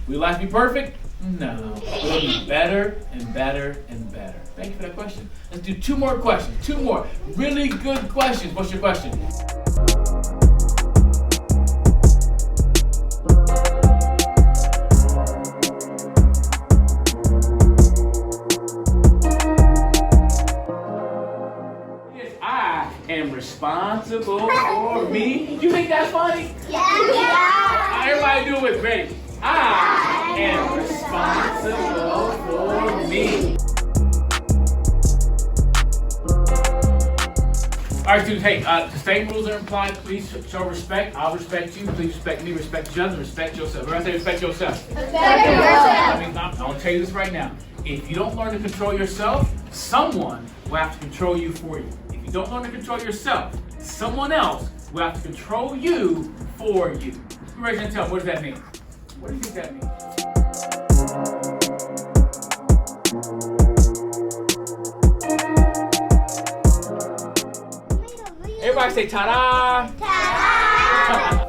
Will life be perfect? No. It'll be better and better and better. Thank you for that question. Let's do 2 more questions. 2 more. Really good questions. What's your question? I am responsible for me. You think that's funny? Yeah. Everybody do it with me. I am responsible for me. All right, students, hey, the same rules are implied. Please show respect. I'll respect you. Please respect me. Respect each other. Respect yourself. Everybody say respect yourself. I want to tell you this right now. If you don't learn to control yourself, someone will have to control you for you. If you don't learn to control yourself, someone else will have to control you for you. You raise your hand and tell them, what does that mean? What do you think that means? Everybody say ta-da! Ta-da!